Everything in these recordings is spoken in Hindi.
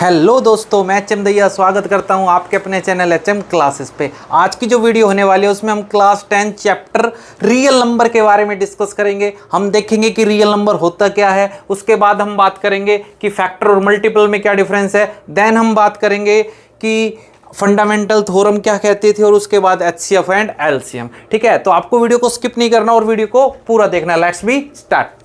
हेलो दोस्तों, मैं एचएम दैया स्वागत करता हूं आपके अपने चैनल एचएम क्लासेस पे। आज की जो वीडियो होने वाली है उसमें हम क्लास 10 चैप्टर रियल नंबर के बारे में डिस्कस करेंगे। हम देखेंगे कि रियल नंबर होता क्या है, उसके बाद हम बात करेंगे कि फैक्टर और मल्टीपल में क्या डिफरेंस है, देन हम बात करेंगे कि फंडामेंटल थ्योरम क्या कहते थे और उसके बाद एचसीएफ एंड एलसीएम। ठीक है, तो आपको वीडियो को स्किप नहीं करना और वीडियो को पूरा देखना। Let's be start.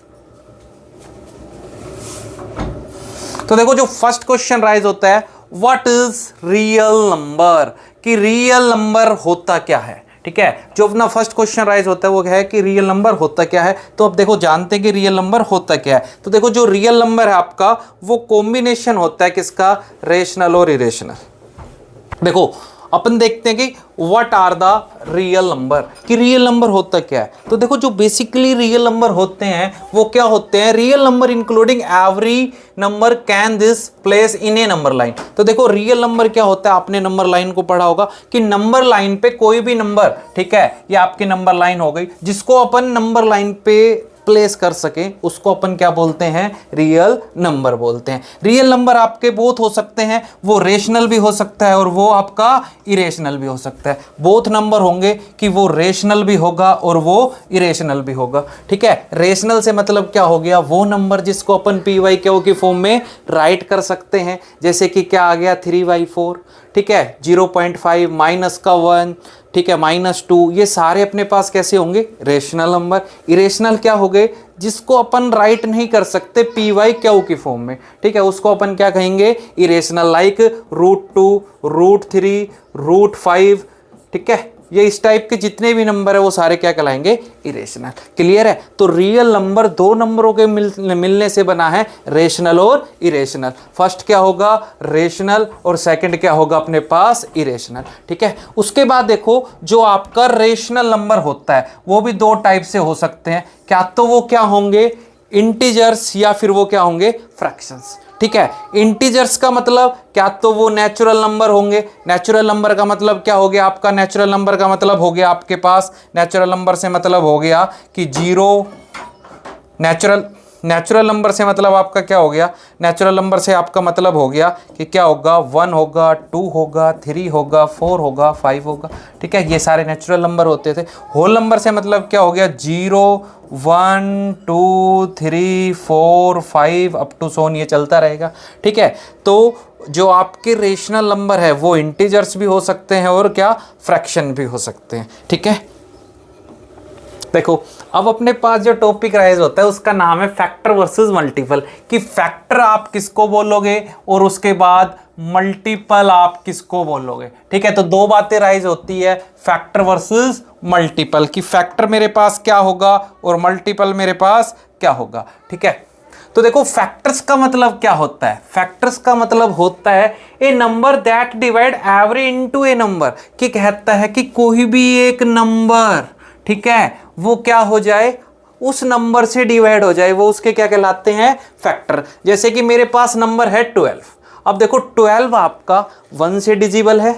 तो देखो, जो फर्स्ट क्वेश्चन राइज होता है, व्हाट इज रियल नंबर, कि रियल नंबर होता क्या है। ठीक है, जो अपना फर्स्ट क्वेश्चन राइज होता है वो है कि रियल नंबर होता क्या है। तो अब देखो, जानते हैं कि रियल नंबर होता क्या है। तो देखो, जो रियल नंबर है आपका वो कॉम्बिनेशन होता है किसका, रेशनल और इरेशनल। देखो, अपन देखते हैं कि what are the real number, कि रियल नंबर होता क्या है। तो देखो, जो बेसिकली रियल नंबर होते हैं वो क्या होते हैं, real number including every number can this place in A number line. तो देखो, रियल नंबर क्या होता है, आपने नंबर लाइन को पढ़ा होगा कि नंबर लाइन पे कोई भी नंबर, ठीक है, ये आपकी नंबर लाइन हो गई, जिसको अपन नंबर लाइन पे प्लेस कर सके उसको अपन क्या बोलते हैं, रियल नंबर बोलते हैं। रियल नंबर आपके बोथ हो सकते हैं, वो रेशनल भी हो सकता है और वो आपका इरेशनल भी हो सकता है। बोथ नंबर होंगे कि वो रेशनल भी होगा और वो इरेशनल भी होगा। ठीक है, रेशनल से मतलब क्या हो गया, वो नंबर जिसको अपन PY/Q की फॉर्म में राइट कर सकते हैं, जैसे कि क्या आ गया 3/4, ठीक है, 0.5 माइनस का 1, ठीक है, -2, ये सारे अपने पास कैसे होंगे, रेशनल नंबर। इरेशनल क्या हो गए, जिसको अपन राइट नहीं कर सकते PY/Q की फॉर्म में, ठीक है, उसको अपन क्या कहेंगे, इरेशनल, लाइक √2, √3, √5, ठीक है, ये इस टाइप के जितने भी नंबर है वो सारे क्या कहलाएंगे, इरेशनल। क्लियर है। तो रियल नंबर दो नंबरों के मिलने से बना है, रेशनल और इरेशनल। फर्स्ट क्या होगा, रेशनल, और सेकंड क्या होगा अपने पास, इरेशनल। ठीक है, उसके बाद देखो, जो आपका रेशनल नंबर होता है वो भी दो टाइप से हो सकते हैं। क्या तो वो क्या होंगे, इंटीजर्स, या फिर वो क्या होंगे, फ्रैक्शंस। ठीक है, इंटीजर्स का मतलब क्या तो वो नेचुरल नंबर होंगे। नेचुरल नंबर का मतलब क्या हो गया आपका, नेचुरल नंबर का मतलब हो गया आपके पास, नेचुरल नंबर से मतलब हो गया कि 0, नेचुरल नंबर से मतलब आपका क्या हो गया, नेचुरल नंबर से आपका मतलब हो गया कि क्या होगा, 1 होगा, 2 होगा, 3 होगा, 4 होगा, 5 होगा। ठीक है, ये सारे नेचुरल नंबर होते थे। होल नंबर से मतलब क्या हो गया, 0, 1, 2, 3, 4, 5 अप टू सोन, ये चलता रहेगा। ठीक है, तो जो आपके रेशनल नंबर है वो इंटीजर्स भी हो सकते हैं और क्या, फ्रैक्शन भी हो सकते हैं। ठीक है, देखो, अब अपने पास जो टॉपिक राइज होता है उसका नाम है फैक्टर वर्सेस मल्टीपल, कि फैक्टर आप किसको बोलोगे और उसके बाद मल्टीपल आप किसको बोलोगे। ठीक है, तो दो बातें राइज होती है, फैक्टर वर्सेस मल्टीपल, कि फैक्टर मेरे पास क्या होगा और मल्टीपल मेरे पास क्या होगा। ठीक है, तो देखो, फैक्टर्स का मतलब क्या होता है, फैक्टर्स का मतलब होता है a number that divide every into a number, कि कहता है कि कोई भी एक नंबर, ठीक है, वो क्या हो जाए, उस नंबर से डिवाइड हो जाए, वो उसके क्या कहलाते हैं, फैक्टर। जैसे कि मेरे पास नंबर है 12। अब देखो, 12 आपका 1 से डिजिबल है,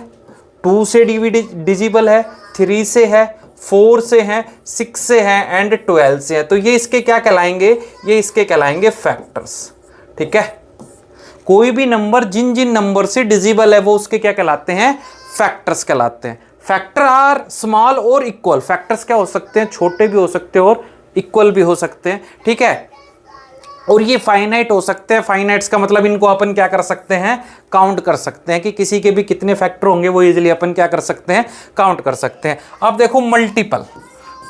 2 से डिजिबल है, 3 से है, 4 से है, 6 से है एंड 12 से है। तो ये इसके क्या कहलाएंगे, ये इसके कहलाएंगे फैक्टर्स। ठीक है, कोई भी नंबर जिन जिन नंबर से डिजिबल है वो उसके क्या कहलाते हैं, फैक्टर्स कहलाते हैं। फैक्टर आर स्मॉल और इक्वल, फैक्टर्स क्या हो सकते हैं, छोटे भी हो सकते हैं और इक्वल भी हो सकते हैं। ठीक है, और ये फाइनाइट हो सकते हैं। फाइनाइट्स का मतलब इनको अपन क्या कर सकते हैं, काउंट कर सकते हैं, कि किसी के भी कितने फैक्टर होंगे वो इजीली अपन क्या कर सकते हैं, काउंट कर सकते हैं। अब देखो, मल्टीपल,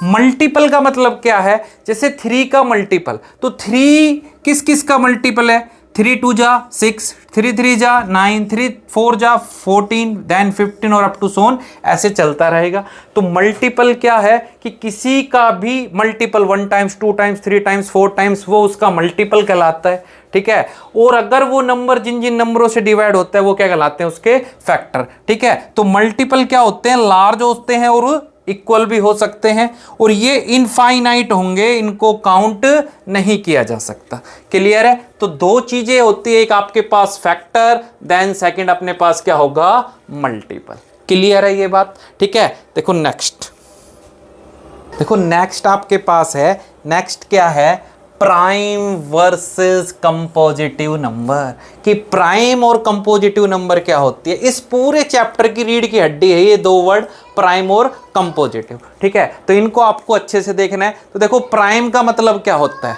मल्टीपल का मतलब क्या है, जैसे 3 का मल्टीपल, तो 3 किस किस का मल्टीपल है, 3 2 जा 6, 3 3 जा 9, 3 4 जा 14, देन 15 और अप टू सोन, ऐसे चलता रहेगा। तो मल्टीपल क्या है, कि किसी का भी multiple 1 times 2 times 3 times 4 times, वो उसका मल्टीपल कहलाता है। ठीक है, और अगर वो नंबर जिन जिन नंबरों से डिवाइड होता है वो क्या कहलाते हैं, उसके फैक्टर। ठीक है, तो मल्टीपल क्या होते हैं, लार्ज होते हैं और इक्वल भी हो सकते हैं, और ये इनफाइनाइट होंगे, इनको काउंट नहीं किया जा सकता। क्लियर है। तो दो चीजें होती है, एक आपके पास फैक्टर, देन सेकंड अपने पास क्या होगा, मल्टीपल। क्लियर है ये बात। ठीक है, देखो नेक्स्ट, देखो नेक्स्ट आपके पास है, नेक्स्ट क्या है, प्राइम वर्सेस कंपोजिटिव नंबर, कि प्राइम और कंपोजिटिव नंबर क्या होती है। इस पूरे चैप्टर की रीढ़ की हड्डी है ये दो वर्ड, प्राइम और कंपोजिटिव। ठीक है, तो इनको आपको अच्छे से देखना है। तो देखो प्राइम का मतलब क्या होता है,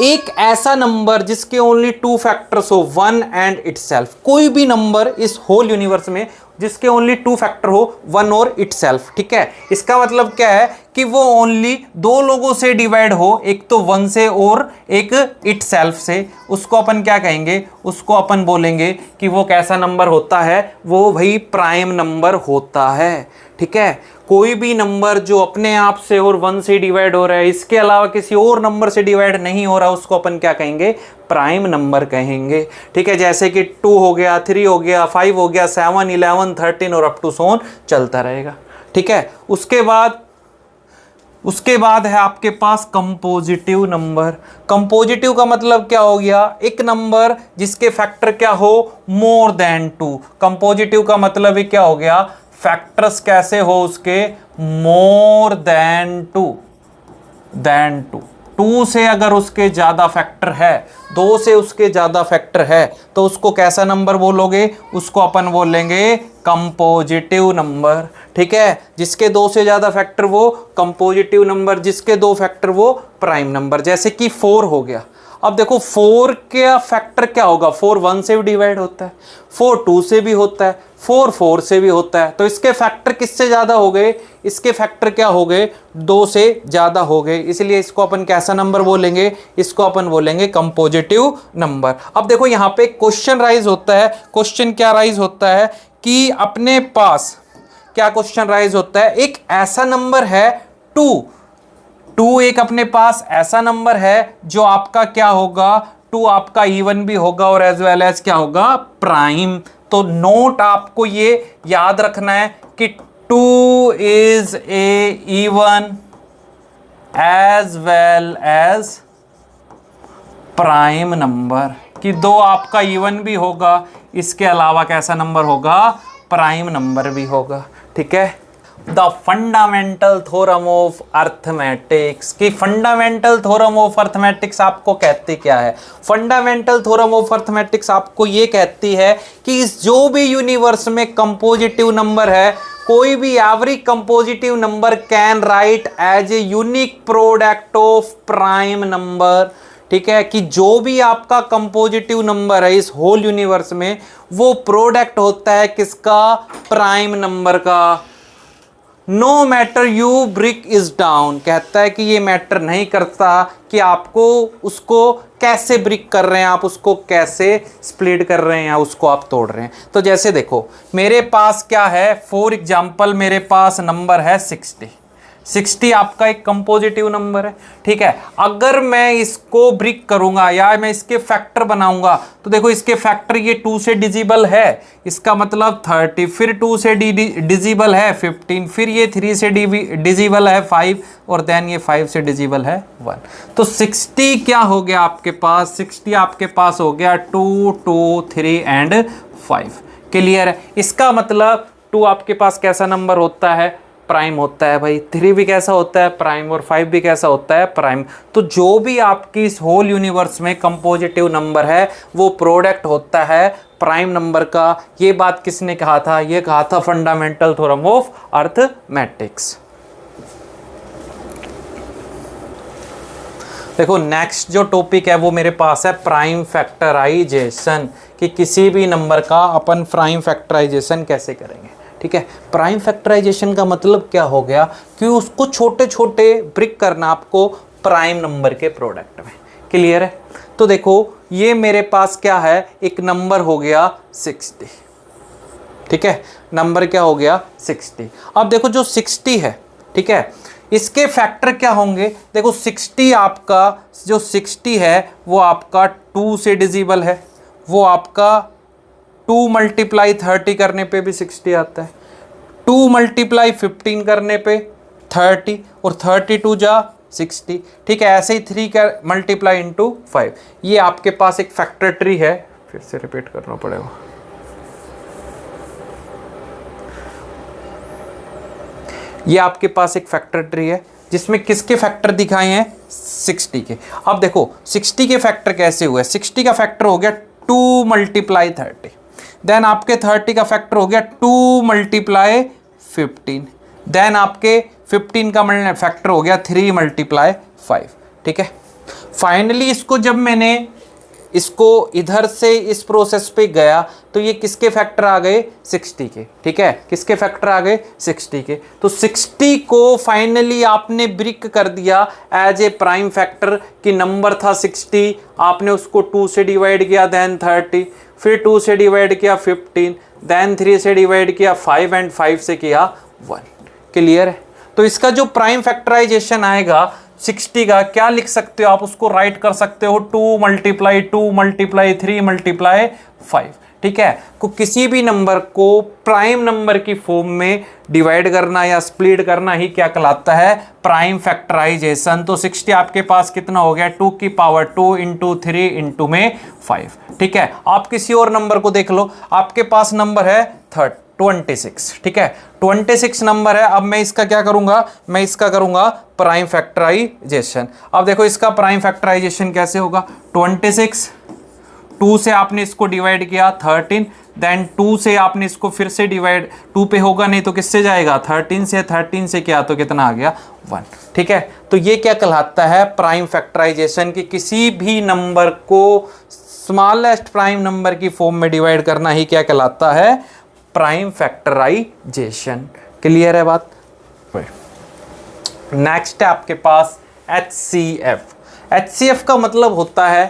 एक ऐसा नंबर जिसके ओनली टू फैक्टर्स हो, वन एंड इटसेल्फ। कोई भी नंबर इस होल यूनिवर्स में जिसके ओनली टू फैक्टर हो, वन और इटसेल्फ। ठीक है, इसका मतलब क्या है कि वो ओनली दो लोगों से डिवाइड हो, एक तो वन से और एक इटसेल्फ से। उसको अपन क्या कहेंगे, उसको अपन बोलेंगे कि वो कैसा नंबर होता है, वो भाई प्राइम नंबर होता है। ठीक है, कोई भी नंबर जो अपने आप से और वन से डिवाइड हो रहा है, इसके अलावा किसी और नंबर से डिवाइड नहीं हो रहा, उसको अपन क्या कहेंगे, प्राइम नंबर कहेंगे। ठीक है, जैसे कि 2 हो गया, 3 हो गया, 5 हो गया, 7, 11, 13 और अप टू सो ऑन चलता रहेगा। ठीक है, उसके बाद है आपके पास कंपोजिटिव नंबर। कंपोजिटिव का मतलब क्या हो गया, एक नंबर जिसके फैक्टर क्या हो, मोर देन 2। कंपोजिटिव का मतलब ही क्या हो गया, फैक्टर्स कैसे हो उसके, मोर देन 2। 2 से अगर उसके ज्यादा फैक्टर है, 2 से उसके ज्यादा फैक्टर है, तो उसको कैसा नंबर बोलोगे, उसको अपन बोलेंगे कंपोजिटिव नंबर। ठीक है, जिसके 2 से ज्यादा फैक्टर वो कंपोजिटिव नंबर, जिसके 2 फैक्टर वो प्राइम नंबर। जैसे कि 4 हो गया, अब देखो 4 का फैक्टर क्या होगा, 4 1 से भी डिवाइड होता है, 4 2 से भी होता है, 4 4 से भी होता है। तो इसके फैक्टर किससे ज्यादा हो गए, इसके फैक्टर क्या हो गए, 2 से ज्यादा हो गए। इसलिए इसको अपन कैसा नंबर बोलेंगे, इसको अपन बोलेंगे कंपोजिटिव नंबर। अब देखो यहां पे क्वेश्चन राइज होता है। क्वेश्चन क्या राइज होता है कि अपने पास क्या क्वेश्चन राइज होता है, एक ऐसा नंबर है 2 एक अपने पास ऐसा नंबर है जो आपका क्या होगा, 2 आपका इवन भी होगा और एज वेल एज क्या होगा, प्राइम। तो नोट आपको ये याद रखना है कि 2 is a even as well as prime number, कि 2 आपका इवन भी होगा, इसके अलावा कैसा नंबर होगा, प्राइम नंबर भी होगा। ठीक है, the fundamental theorem of arithmetics, की फंडामेंटल थ्योरम ऑफ अर्थमेटिक्स आपको कहती क्या है। फंडामेंटल थ्योरम ऑफ अर्थमेटिक्स आपको ये कहती है कि इस जो भी यूनिवर्स में कंपोजिटिव नंबर है, कोई भी every composite number can write as a unique product of prime number. ठीक है, कि जो भी आपका कंपोजिटिव नंबर है इस होल यूनिवर्स में, वो प्रोडक्ट होता है किसका, प्राइम नंबर का। No matter you break is down, कहता है कि ये मैटर नहीं करता कि आपको उसको कैसे ब्रेक कर रहे हैं, आप उसको कैसे स्प्लिट कर रहे हैं या उसको आप तोड़ रहे हैं। तो जैसे देखो मेरे पास क्या है, फॉर एग्जांपल मेरे पास नंबर है 60 आपका एक कंपोजिटिव नंबर है। ठीक है, अगर मैं इसको ब्रेक करूंगा या मैं इसके फैक्टर बनाऊंगा, तो देखो इसके फैक्टर ये 2 से डिजिबल है, इसका मतलब 30, फिर 2 से डिजिबल है 15, फिर ये 3 से डिजिबल है 5 और देन ये 5 से डिजिबल है 1। तो 60 क्या हो गया आपके पास, 60 आपके पास हो गया 2 2 3 एंड 5। क्लियर है, इसका मतलब 2 आपके पास कैसा नंबर होता है, प्राइम होता है भाई। 3 भी कैसा होता है, प्राइम, और 5 भी कैसा होता है, प्राइम। तो जो भी आपकी इस होल यूनिवर्स में कंपोजिटिव नंबर है वो प्रोडक्ट होता है प्राइम नंबर का। ये बात किसने कहा था, ये कहा था फंडामेंटल थ्योरम ऑफ अर्थमेटिक्स। देखो नेक्स्ट जो टॉपिक है वो मेरे पास है प्राइम फैक्टराइजेशन, कि किसी भी नंबर का अपन प्राइम फैक्टराइजेशन कैसे करेंगे। ठीक है, प्राइम फैक्टराइजेशन का मतलब क्या हो गया कि उसको छोटे छोटे ब्रेक करना आपको प्राइम नंबर के प्रोडक्ट में। क्लियर है, तो देखो ये मेरे पास क्या है, एक नंबर हो गया 60। ठीक है, नंबर क्या हो गया 60। अब देखो जो 60 है, ठीक है, इसके फैक्टर क्या होंगे। देखो 60 आपका जो 60 है वो आपका 2 से डिजिबल है, वो आपका 2 × 30 करने पे भी 60 आता है, 2 × 15 करने पे 30 और 32 जा 60। ठीक है, ऐसे ही 3 का मल्टीप्लाई इंटू 5। ये आपके पास एक फैक्टर ट्री है, फिर से रिपीट करना पड़ेगा। ये आपके पास एक फैक्टर ट्री है जिसमें किसके फैक्टर दिखाए हैं 60 के। अब देखो 60 के फैक्टर कैसे हुए, 60 का फैक्टर हो गया 2 मल्टीप्लाई 30, देन आपके 30 का फैक्टर हो गया 2 मल्टीप्लाई 15, देन आपके 15 का फैक्टर हो गया 3 मल्टीप्लाई 5। ठीक है, फाइनली इसको जब मैंने इसको इधर से इस प्रोसेस पे गया तो ये किसके फैक्टर आ गए 60 के। ठीक है, किसके फैक्टर आ गए 60 के। तो 60 को फाइनली आपने ब्रेक कर दिया एज ए प्राइम फैक्टर कि नंबर था 60, आपने उसको 2 से डिवाइड किया, देन 30, फिर 2 से डिवाइड किया 15, देन 3 से डिवाइड किया 5 एंड 5 से किया 1। क्लियर है। तो इसका जो प्राइम फैक्टराइजेशन आएगा 60 का क्या लिख सकते हो आप, उसको राइट कर सकते हो 2 मल्टीप्लाई 2 मल्टीप्लाई 3 मल्टीप्लाई 5। ठीक है, को किसी भी नंबर को प्राइम नंबर की फॉर्म में डिवाइड करना या स्प्लिट करना ही क्या कहलाता है, प्राइम फैक्टराइजेशन। तो 60 आपके पास कितना हो गया 2 की पावर 2 इंटू 3 इंटू में 5। ठीक है, आप किसी और नंबर को देख लो, आपके पास नंबर है 26। ठीक है, 26 नंबर है। अब मैं इसका क्या करूंगा, मैं इसका करूंगा प्राइम फैक्टराइजेशन। अब देखो इसका प्राइम फैक्टराइजेशन कैसे होगा, 26, 2 से आपने इसको डिवाइड किया 13, देन 2 से आपने इसको फिर से डिवाइड, 2 पे होगा नहीं तो किससे जाएगा 13 से, 13 से क्या तो कितना आ गया 1। ठीक है, तो ये क्या कहलाता है प्राइम फैक्टराइजेशन कि किसी भी नंबर को स्मॉलेस्ट प्राइम नंबर की फॉर्म में डिवाइड करना ही क्या कहलाता है प्राइम फैक्टराइजेशन। क्लियर है बात। नेक्स्ट है आपके पास HCF। HCF का मतलब होता है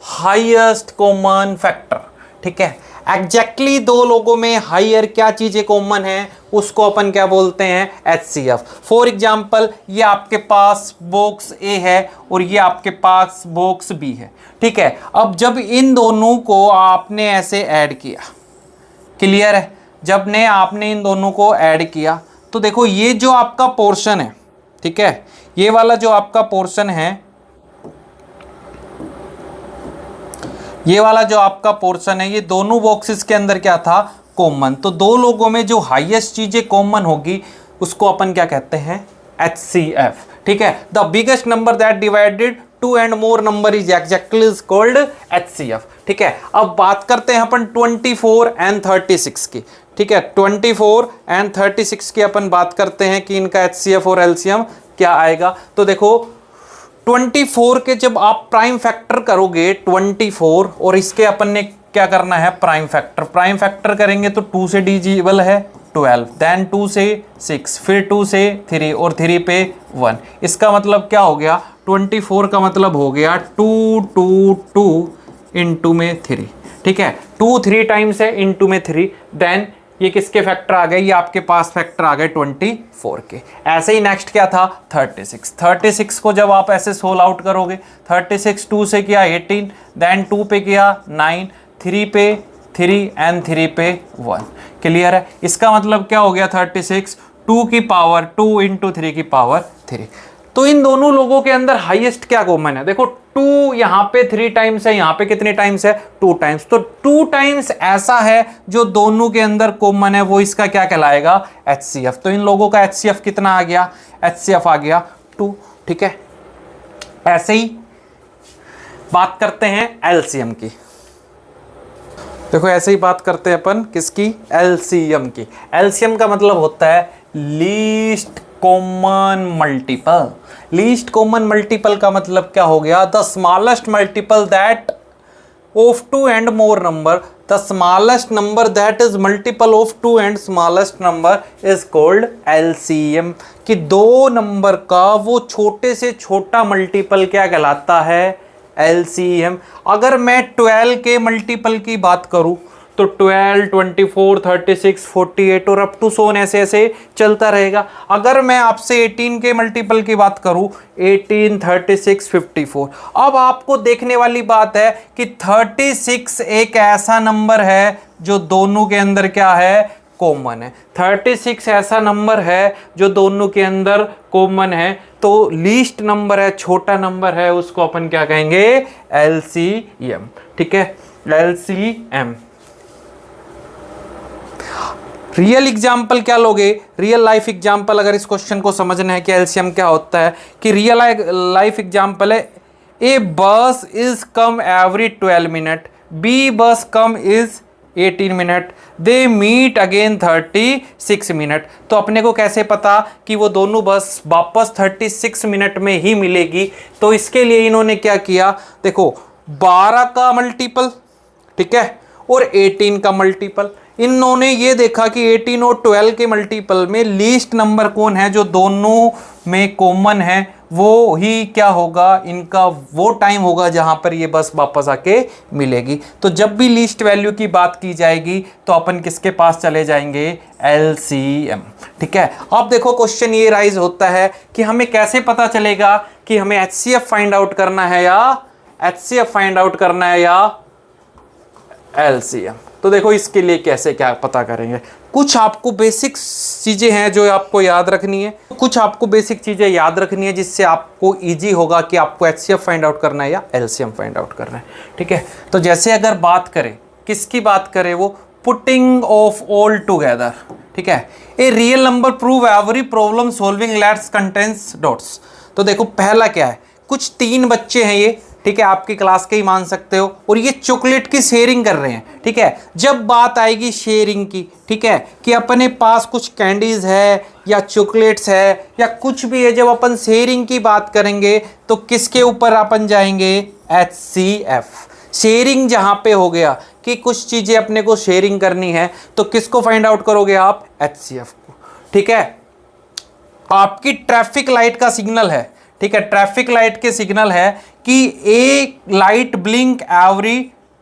हाईएस्ट कॉमन फैक्टर। ठीक है, एग्जैक्टली दो लोगों में हायर क्या चीजें कॉमन है उसको अपन क्या बोलते हैं HCF। फॉर एग्जाम्पल ये आपके पास बॉक्स A है और ये आपके पास बॉक्स B है। ठीक है, अब जब इन दोनों को आपने ऐसे ऐड किया, क्लियर है, जब ने आपने इन दोनों को ऐड किया तो देखो ये जो आपका पोर्शन है, ठीक है, ये वाला जो आपका पोर्शन है, ये वाला जो आपका पोर्शन है, ये दोनों बॉक्सेस के अंदर क्या था कॉमन। तो दो लोगों में जो हाईएस्ट चीजें कॉमन होगी उसको अपन क्या कहते हैं HCF। ठीक है, the biggest number that divided 2 and more number is exactly is called HCF। ठीक है, अब बात करते हैं अपन 24 एंड 36 की। ठीक है, 24 एंड 36 की अपन बात करते हैं कि इनका HCF और LCM क्या आएगा। तो देखो 24 के जब आप प्राइम फैक्टर करोगे 24 और इसके अपन ने क्या करना है प्राइम फैक्टर, प्राइम फैक्टर करेंगे तो 2 से डिविजिबल है 12, देन 2 से 6, फिर 2 से 3 और 3 पे 1। इसका मतलब क्या हो गया 24 का मतलब हो गया 2 2 2 इंटू में 3। ठीक है, 2 3 टाइम्स है इंटू में 3, देन ये किसके फैक्टर आ गए, ये आपके पास फैक्टर आ गए 24 के। ऐसे ही नेक्स्ट क्या था 36। 36 को जब आप ऐसे सोल्व आउट करोगे 36 2 से किया 18, देन 2 पे किया 9, 3 पे 3 एंड 3 पे 1। क्लियर है, इसका मतलब क्या हो गया 36 2 की पावर 2 इंटू 3 की पावर 3। तो इन दोनों लोगों के अंदर हाईएस्ट क्या कॉमन है, देखो 2 यहाँ पे 3 टाइम्स है, यहाँ पे कितने टाइम्स है 2 टाइम्स। तो 2 टाइम्स ऐसा है जो दोनों के अंदर कॉमन है, वो इसका क्या कहलाएगा HCF। तो इन लोगों का HCF कितना आ गया, HCF आ गया 2। ठीक है, ऐसे ही बात करते हैं LCM की। देखो ऐसे ही बात करते हैं अपन किसकी LCM की। LCM का मतलब होता है least common multiple. Least common multiple का मतलब क्या हो गया, the smallest multiple that of 2 and more number, the smallest number that is multiple of 2 and smallest number is called LCM। कि दो नंबर का वो छोटे से छोटा मल्टीपल क्या कहलाता है LCM। अगर मैं 12 के मल्टीपल की बात करूं तो 12, 24, 36, 48 और अप टू सोन ऐसे ऐसे चलता रहेगा। अगर मैं आपसे 18 के मल्टीपल की बात करूं 18, 36, 54। अब आपको देखने वाली बात है कि 36 एक ऐसा नंबर है जो दोनों के अंदर क्या है कॉमन है। 36 ऐसा नंबर है जो दोनों के अंदर कॉमन है। तो लीस्ट नंबर है, छोटा नंबर है, उसको अपन क्या कहेंगे LCM। ठीक है, LCM। रियल एग्जाम्पल क्या लोगे, रियल लाइफ एग्जाम्पल, अगर इस क्वेश्चन को समझना है कि एलसीएम क्या होता है, कि रियल लाइफ एग्जाम्पल है, a bus is come every 12 minute, B bus come is 18 minute, they meet again 36 minute. तो अपने को कैसे पता कि वो दोनों बस वापस 36 मिनट में ही मिलेगी? तो इसके लिए इन्होंने क्या किया, देखो 12 का मल्टीपल, ठीक है, और 18 का मल्टीपल। इन्होंने ये देखा कि 18 और 12 के मल्टीपल में लीस्ट नंबर कौन है, जो दोनों में कॉमन है, वो ही क्या होगा, इनका वो टाइम होगा जहां पर ये बस वापस आके मिलेगी। तो जब भी लीस्ट वैल्यू की बात की जाएगी तो अपन किसके पास चले जाएंगे, एलसीएम। ठीक है, अब देखो क्वेश्चन ये राइज होता है कि हमें कैसे पता चलेगा कि हमें एचसीएफ फाइंड आउट करना है या एचसीएफ फाइंड आउट करना है या एलसीएम। तो देखो इसके लिए कैसे क्या पता करेंगे, कुछ आपको बेसिक चीजें हैं जो आपको याद रखनी है, कुछ आपको बेसिक चीजें याद रखनी है जिससे आपको इजी होगा कि आपको एचसीएफ फाइंड आउट करना है या एलसीएम फाइंड आउट करना है। ठीक है, तो जैसे अगर बात करें, किसकी बात करें, वो पुटिंग ऑफ ऑल टुगेदर। ठीक है, a real number prove every problem solving let's contains dots. तो देखो पहला क्या है, कुछ 3 बच्चे हैं ये, ठीक है, आपकी क्लास के ही मान सकते हो, और ये चॉकलेट की शेयरिंग कर रहे हैं। ठीक है, जब बात आएगी शेयरिंग की, ठीक है, कि अपने पास कुछ कैंडीज है या चॉकलेट्स है या कुछ भी है, जब अपन शेयरिंग की बात करेंगे तो किसके ऊपर अपन जाएंगे, एचसीएफ। शेयरिंग जहां पे हो गया कि कुछ चीजें अपने को शेयरिंग करनी है, तो किसको फाइंड आउट करोगे आप, एचसीएफ को। ठीक है, आपकी ट्रैफिक लाइट का सिग्नल है, ठीक है, ट्रैफिक लाइट के सिग्नल है कि a light blink every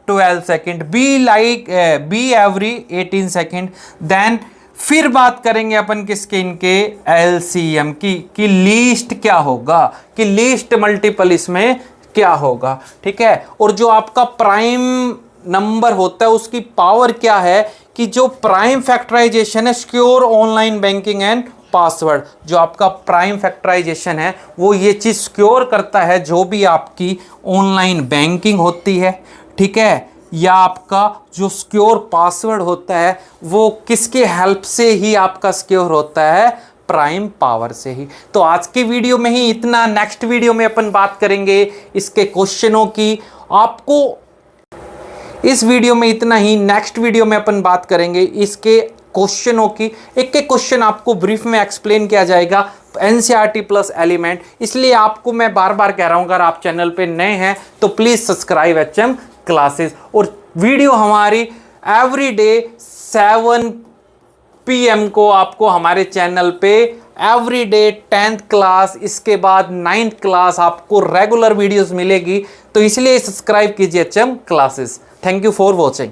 12 second, B every 18 second. Then फिर बात करेंगे अपन किसके, इनके एलसीएम की, कि लीस्ट क्या होगा, कि लीस्ट मल्टीपल इसमें क्या होगा। ठीक है, और जो आपका प्राइम नंबर होता है उसकी पावर क्या है, कि जो प्राइम फैक्टराइजेशन है, secure online banking and password, जो आपका प्राइम फैक्टराइजेशन है वो ये चीज सिक्योर करता है, जो भी आपकी ऑनलाइन बैंकिंग होती है, ठीक है, या आपका जो सिक्योर पासवर्ड होता है वो किसके हेल्प से ही आपका सिक्योर होता है, प्राइम पावर से ही। तो आज के वीडियो में ही इतना, नेक्स्ट वीडियो में अपन बात करेंगे इसके क्वेश्चनों की। आपको इस वीडियो में इतना ही, नेक्स्ट वीडियो में अपन बात करेंगे इसके क्वेश्चनों की। एक एक क्वेश्चन आपको ब्रीफ में एक्सप्लेन किया जाएगा, एनसीईआरटी प्लस एलिमेंट। इसलिए आपको मैं बार बार कह रहा हूं, अगर आप चैनल पे नए हैं तो प्लीज सब्सक्राइब एचएम क्लासेस। और वीडियो हमारी एवरीडे 7 PM को आपको हमारे चैनल पे एवरीडे 10th क्लास, इसके बाद 9th क्लास आपको रेगुलर वीडियोस मिलेगी। तो इसलिए सब्सक्राइब कीजिए HM classes. Thank you for watching.